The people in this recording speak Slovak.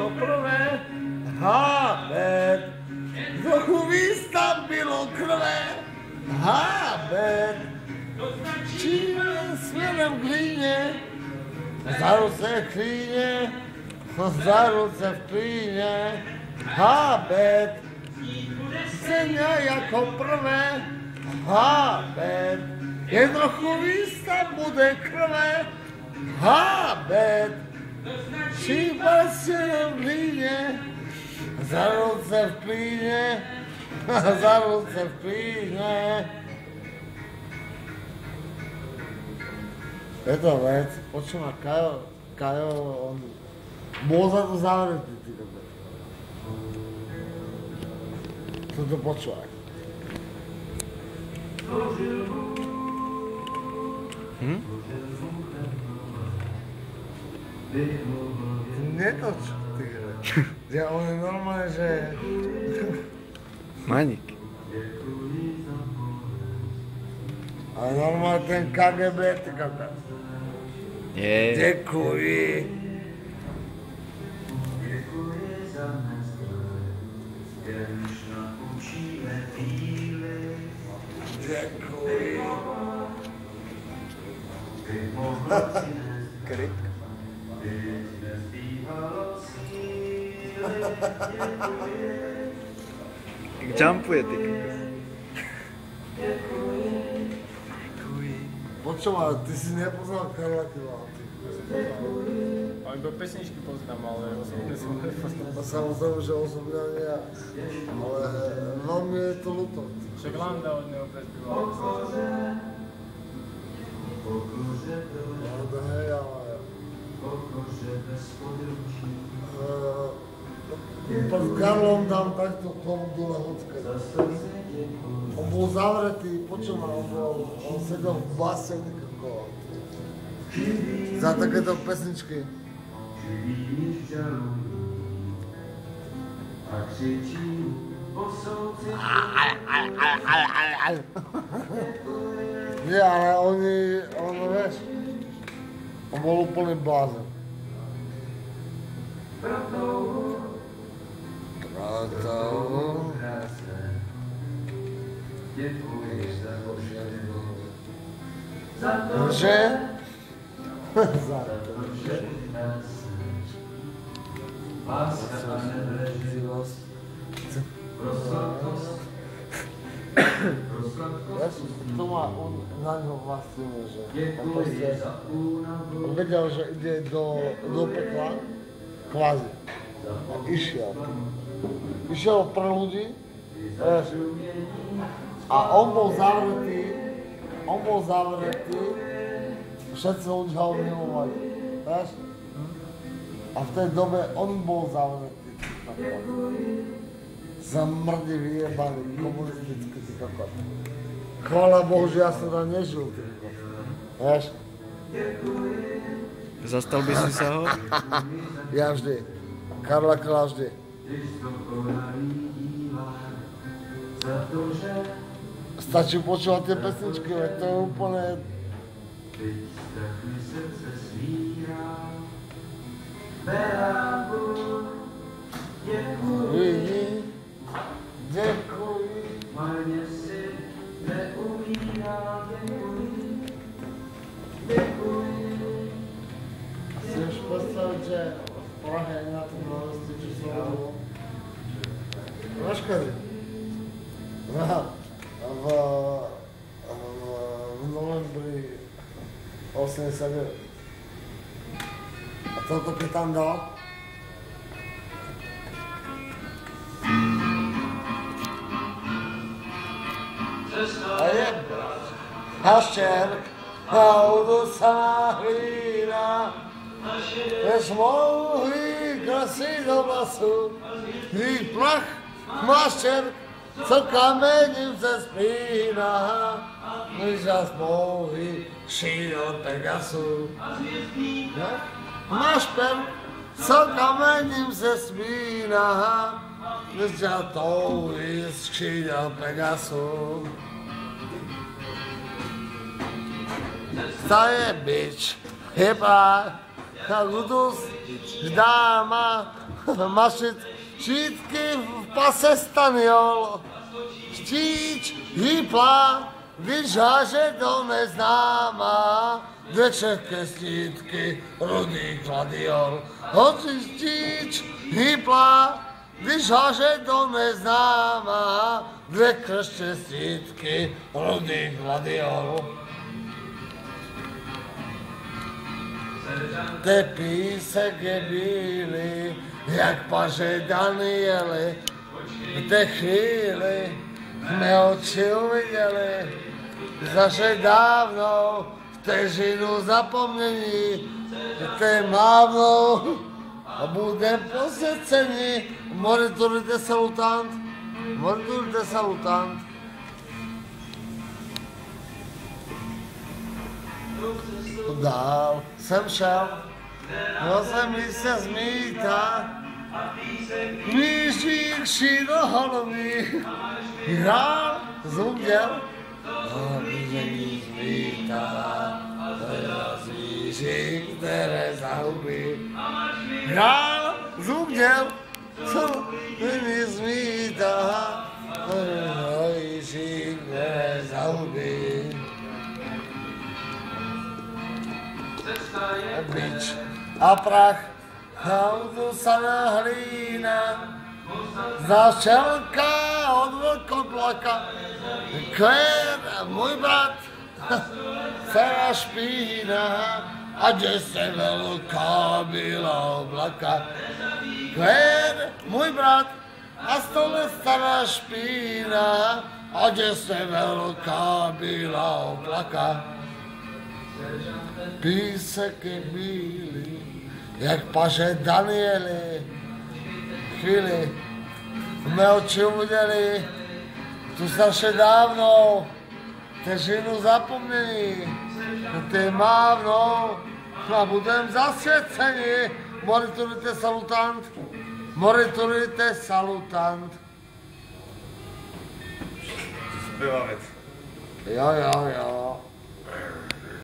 jako prvé, Habet, trochu víc tam bylo krve, Habet, čím směrem k líně, za ruce v klíně, za ruce v klíně, Habet, země jako prvé, Habet, je trochu víc tam bude krve, Habet, čím směrem k líně, za ruce v klíně, za ruce v klíně. Je to vec, počúva, Kajo, on bol za to zavretý, ty dobre. Toto počúvaj. Netoč, ty gre. Že on je normálne, že... Maník. Ale normálne ten KGB, ty kakás. Nie. Děkuji. Děkuji. Kryt. Jak jumpuje, ty kokos. Počúvaj, ty si nepoznal Karla Kryla. Ale iba pesničky poznám, ale osobne som nepoznal. A samozrejme, že osobne nie ja. Ale veľmi je to ľúto. Však Landa od neho prezbývala. Landa, hej, ale... Pod Karlom tam takto tomu dole hodskať. On bol zavretý, počúvaj, on sedel v base nikako. Za takéto pesničky. Nie, ale on vieš, on bol úplný blázen. Proto... Že? Za to, že láska a nevraživosť, prosladkosť. To má on na ňo vlastne, že on vedel, že ide do pekla, kvázi. A išiel. Išiel pre ľudí, a on bol zavretý, všetci ľudia ho milovali, vieš? A v tej dobe on bol zavretý, zamrdý, vyjebaný, komunistický, ty kokot. Chvála Bohu, že ja som tam nežil, ty kokot, vieš? Zastal by si sa ho? Ja vždy. Karla Kryla vždy. Stačí počúvať tie pesničky, veď to je úplne... Děkuji, děkuji. Si už postavit, že v Prahe je na tom nárosti číslo máš kedy? V novembri 89. A toto keď tam dal? A je haščerk, audu sama hlína, než mohli krasy do vlasu, když plach maščerk, co kamením se spíná, když jas mohli šít od Pegasu. Mašperk, co kamením se spíná, když jas touhy šít od Pegasu. Staje bič, hyba, kudus, dáma, máš štítky v pase staniol, štíč hýpla, když háže do neznáma, dvě čehké štítky, rudý gladiol. Hoci štíč hýpla, když háže do neznáma, dvě křeště štítky, rudý gladiol. Te písek je bílý, jak paže Daniely. V té chvíli jsme oči uviděli, zaše dávnou vteřinu zapomnění, te mávnou a budem posvěceni. Monitorujte salutant, monitorujte salutant. Dál jsem šel, nosem mi se zmítá, knížík šíroholový, hrál, zuměl, a knížení zmítá, knížík, které zahubí, hrál, zuměl, co mi zmítá, knížík, které zahubí. Bič a prach, udusaná hlína, zašelka od vlkotlaka, kvér, můj brat, dcera špína, a kde se velká byla oblaka. Kvér, můj brat, a stole stará špína, a kde se velká byla oblaka. Písek je bílý, jak paže Daniely. Chvíli jsme oči uviděli, tu strašně dávnou, vteřinu zapomnění, ty mávnou a budem zasvěceni. Monitorujte salutant, monitorujte salutant. Zpěvavec. Jo.